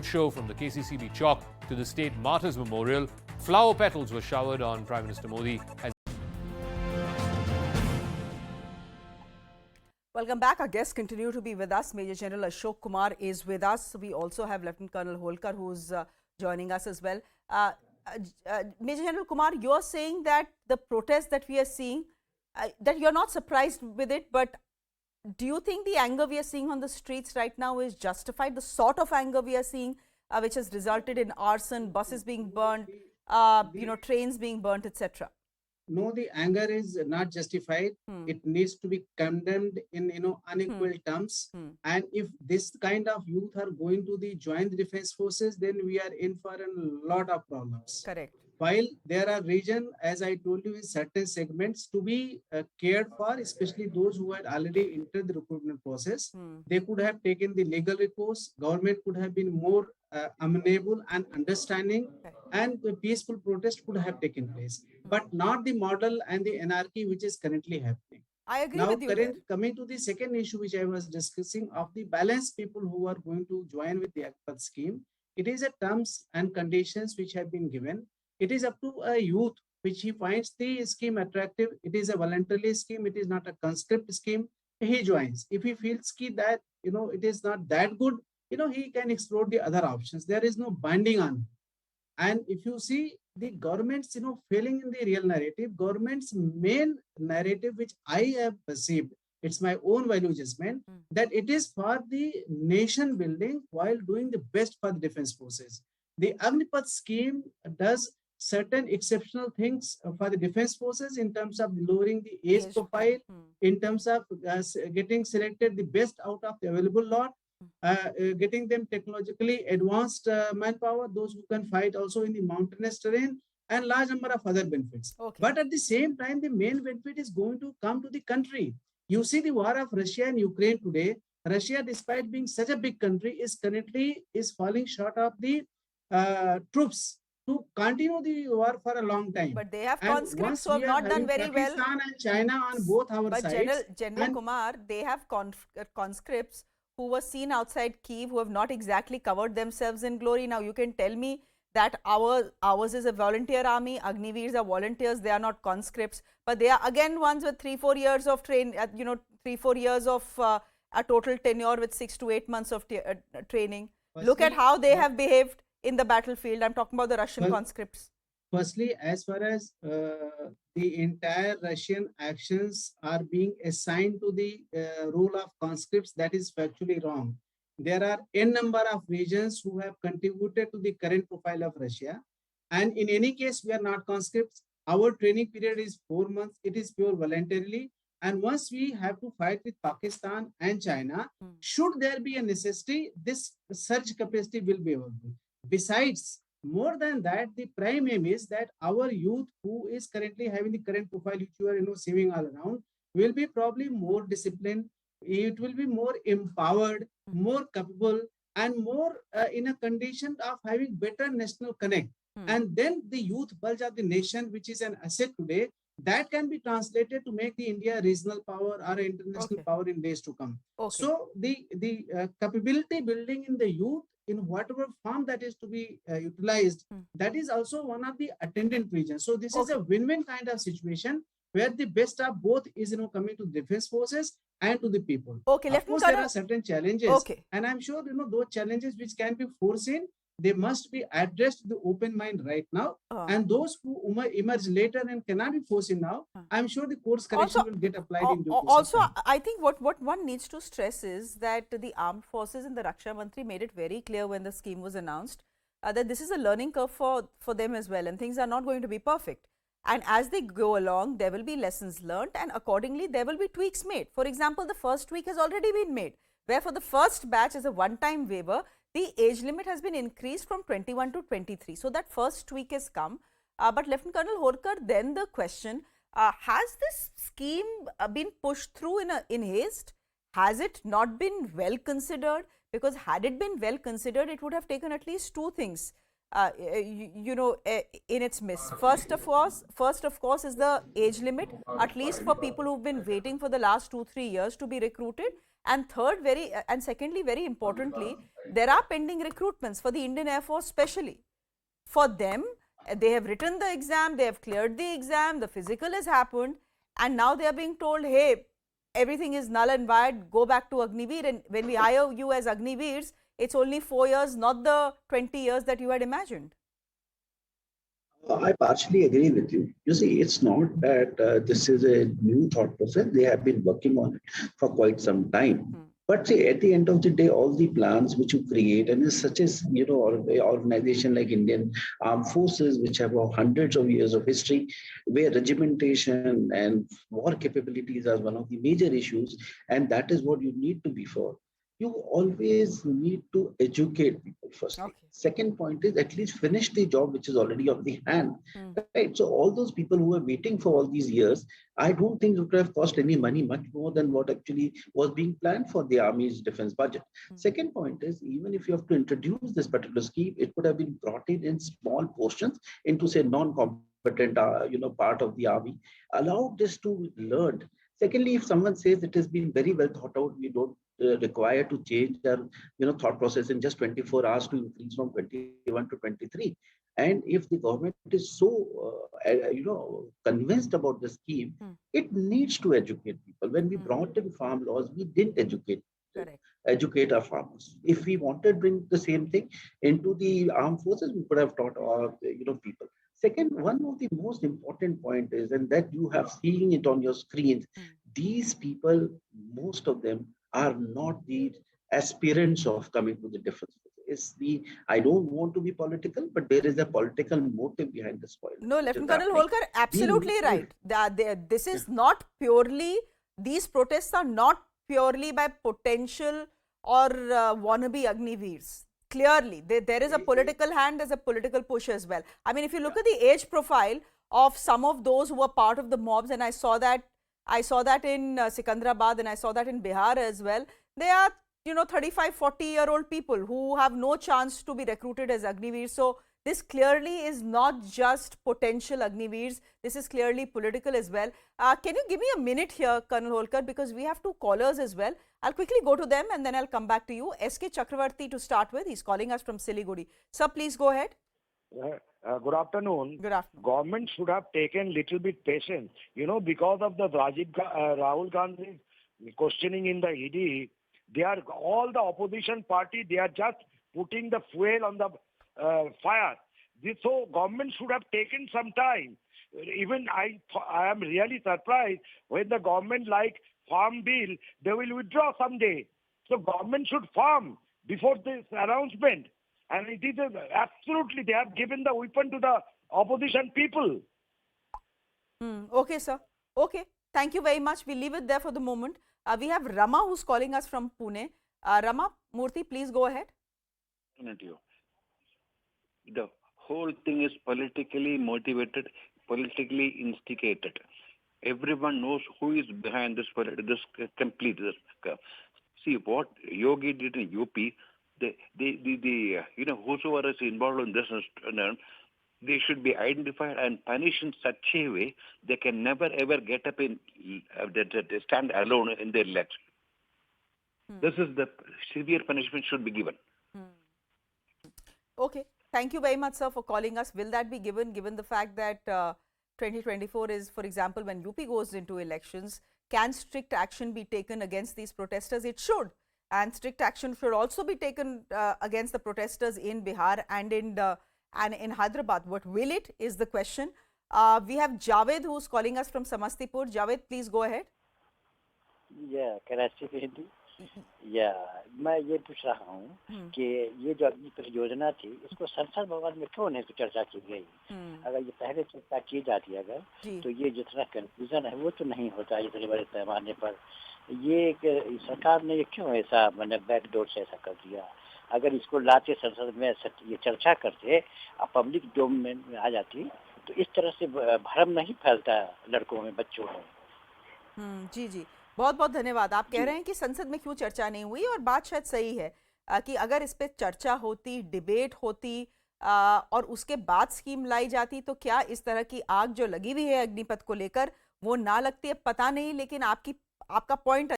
Show from the KCCB Chowk to the State Martyrs Memorial. Flower petals were showered on Prime Minister Modi as Welcome back. Our guests continue to be with us. Major General Ashok Kumar is with us. We also have Lieutenant Colonel Holkar, who's joining us as well. Major General Kumar, you're saying that the protest that we are seeing, that you're not surprised with it, but do you think the anger we are seeing on the streets right now is justified? The sort of anger we are seeing, which has resulted in arson, buses being burnt, trains being burnt, etc. No, the anger is not justified. It needs to be condemned in unequal terms. And if this kind of youth are going to join the defense forces, then we are in for a lot of problems. Correct. While there are regions, as I told you, in certain segments to be cared for, especially those who had already entered the recruitment process, they could have taken the legal recourse. Government could have been more amenable and understanding, and the peaceful protest could have taken place, but not the model and the anarchy which is currently happening. I agree with you. Coming to the second issue which I was discussing of the balanced people who are going to join with the Agnipath scheme, it is a terms and conditions which have been given. It is up to a youth which he finds the scheme attractive. It is a voluntary scheme. It is not a conscript scheme. He joins. If he feels that it is not that good, he can explore the other options. There is no binding on him. And if you see the government's failing in the real narrative, government's main narrative which I have perceived, it's my own value judgment, that it is for the nation building while doing the best for the defense forces. The Agnipath scheme does certain exceptional things for the defense forces in terms of lowering the age profile, in terms of getting selected the best out of the available lot, getting them technologically advanced manpower, those who can fight also in the mountainous terrain, and large number of other benefits. But at the same time, the main benefit is going to come to the country. You see the war of Russia and Ukraine today. Russia, despite being such a big country, is currently falling short of the troops to continue the war for a long time. But they have conscripts who have not done very well. Pakistan and China on both our sides. General Kumar, they have conscripts who were seen outside Kyiv, who have not exactly covered themselves in glory. Now, you can tell me that ours is a volunteer army. Agniveers are volunteers. They are not conscripts. But they are again ones with 3-4 years of 3-4 years of a total tenure with 6 to 8 months of training. Look at how they have behaved in the battlefield. I'm talking about the Russian conscripts. Firstly, as far as the entire Russian actions are being assigned to the role of conscripts, that is factually wrong. There are n number of regions who have contributed to the current profile of Russia. And in any case, we are not conscripts. Our training period is 4 months. It is pure voluntarily. And once we have to fight with Pakistan and China, should there be a necessity, this surge capacity will be available. Besides, more than that, the prime aim is that our youth who is currently having the current profile which you are seeing all around will be probably more disciplined. It will be more empowered, more capable, and more in a condition of having better national connect. And then the youth bulge of the nation, which is an asset today, that can be translated to make the India regional power or international power in days to come. So the capability building in the youth, in whatever form that is to be utilized, that is also one of the attendant regions. So this is a win-win kind of situation where the best of both is coming to defense forces and to the people. Of course, there are certain challenges, and I'm sure those challenges which can be foreseen, they must be addressed with the open mind right now. And those who emerge later and cannot be foreseen now, I'm sure the course correction will get applied in due course. Also, I think what one needs to stress is that the armed forces and the Raksha Mantri made it very clear when the scheme was announced that this is a learning curve for them as well, and things are not going to be perfect. And as they go along, there will be lessons learned, and accordingly, there will be tweaks made. For example, the first tweak has already been made, where for the first batch as a one-time waiver, the age limit has been increased from 21 to 23. So that first tweak has come. But Lieutenant Colonel Holkar, then the question, has this scheme been pushed through in haste? Has it not been well considered? Because had it been well considered, it would have taken at least two things, in its midst. First of course, is the age limit, at least for people who've been waiting for the last 2-3 years to be recruited. And secondly, very importantly, there are pending recruitments for the Indian Air Force specially. For them, they have written the exam, they have cleared the exam, the physical has happened, and now they are being told, hey, everything is null and void, go back to Agniveer, and when we hire you as Agniveers, it's only 4 years, not the 20 years that you had imagined. I partially agree with you. You see, it's not that this is a new thought process. They have been working on it for quite some time. But see, at the end of the day, all the plans which you create, and it's such as, or an organization like Indian Armed Forces, which have hundreds of years of history, where regimentation and war capabilities are one of the major issues, and that is what you need to be for. You always need to educate people first. Okay. Second point is at least finish the job which is already on the hand. Right. So all those people who are waiting for all these years, I don't think it would have cost any money, much more than what actually was being planned for the Army's defense budget. Second point is, even if you have to introduce this particular scheme, it could have been brought in small portions into, say, non-competent part of the Army. Allow this to learn. Secondly, if someone says it has been very well thought out, we don't require to change their thought process in just 24 hours to increase from 21 to 23. And if the government is so convinced about the scheme, it needs to educate people. When we brought in farm laws, we didn't educate our farmers. If we wanted to bring the same thing into the armed forces, we could have taught our people. Second, one of the most important point is, and that you have seen it on your screens, these people, most of them are not the aspirants of coming to the defense. I don't want to be political, but there is a political motive behind this point. No, Lieutenant Colonel Holkar, absolutely right. This is not purely, these protests are not purely by potential or wannabe Agniveers. Clearly, there is a political hand, there's a political push as well. I mean, if you look at the age profile of some of those who were part of the mobs, and I saw that in Sikandrabad and I saw that in Bihar as well, they are 35, 40-year-old people who have no chance to be recruited as Agniveers. So this clearly is not just potential Agniveers, this is clearly political as well. Can you give me a minute here, Colonel Holkar, because we have two callers as well. I'll quickly go to them and then I'll come back to you. SK Chakravarti to start with, he's calling us from Siliguri. Sir, please go ahead. Good afternoon. Good afternoon. Government should have taken little bit patience. Because of the Rahul Gandhi's questioning in the ED, they are all the opposition party. They are just putting the fuel on the fire. So government should have taken some time. Even I am really surprised when the government like farm bill, they will withdraw someday. So government should farm before this announcement. And it is absolutely, they have given the weapon to the opposition people. Okay, sir. Okay. Thank you very much. We'll leave it there for the moment. We have Rama who's calling us from Pune. Rama Murthy, please go ahead. The whole thing is politically motivated, politically instigated. Everyone knows who is behind this complete. See what Yogi did in UP. Whosoever is involved in this, they should be identified and punished in such a way they can never ever get up in stand alone in their election. This is the severe punishment should be given. Okay. Thank you very much, sir, for calling us. Will that be given the fact that 2024 is, for example, when UP goes into elections, can strict action be taken against these protesters? It should. And strict action should also be taken against the protesters in Bihar and in Hyderabad. What will it is the question. We have Javed who's calling us from Samastipur. Javed, please go ahead. Yeah, can I speak Hindi? Yeah, मैं ये पूछ रहा हूँ कि ये जो अग्नि परियोजना थी, इसको संसद भवन में क्यों नहीं चर्चा की गई? अगर ये पहले चर्चा की जाती अगर, तो ये जितना कंफ्यूजन है वो तो नहीं होता इतने बड़े पैमाने पर. ये सरकार ने ये क्यों ऐसा बैकडोर से ऐसा कर दिया? अगर इसको लाते संसद में ये चर्चा करते, पब्लिक डोमेन में आ जाती, तो इस तरह से भ्रम नहीं फैलता लड़कों में, बच्चों में. जी जी, बहुत बहुत धन्यवाद. आप कह रहे हैं कि संसद में क्यों चर्चा नहीं हुई, और बात शायद सही है कि अगर इस पे चर्चा होती, डिबेट होती और उसके बाद स्कीम लाई जाती, तो क्या इस तरह की आग जो लगी हुई है अग्निपथ को लेकर वो ना लगती है, पता नहीं. लेकिन आपका पॉइंट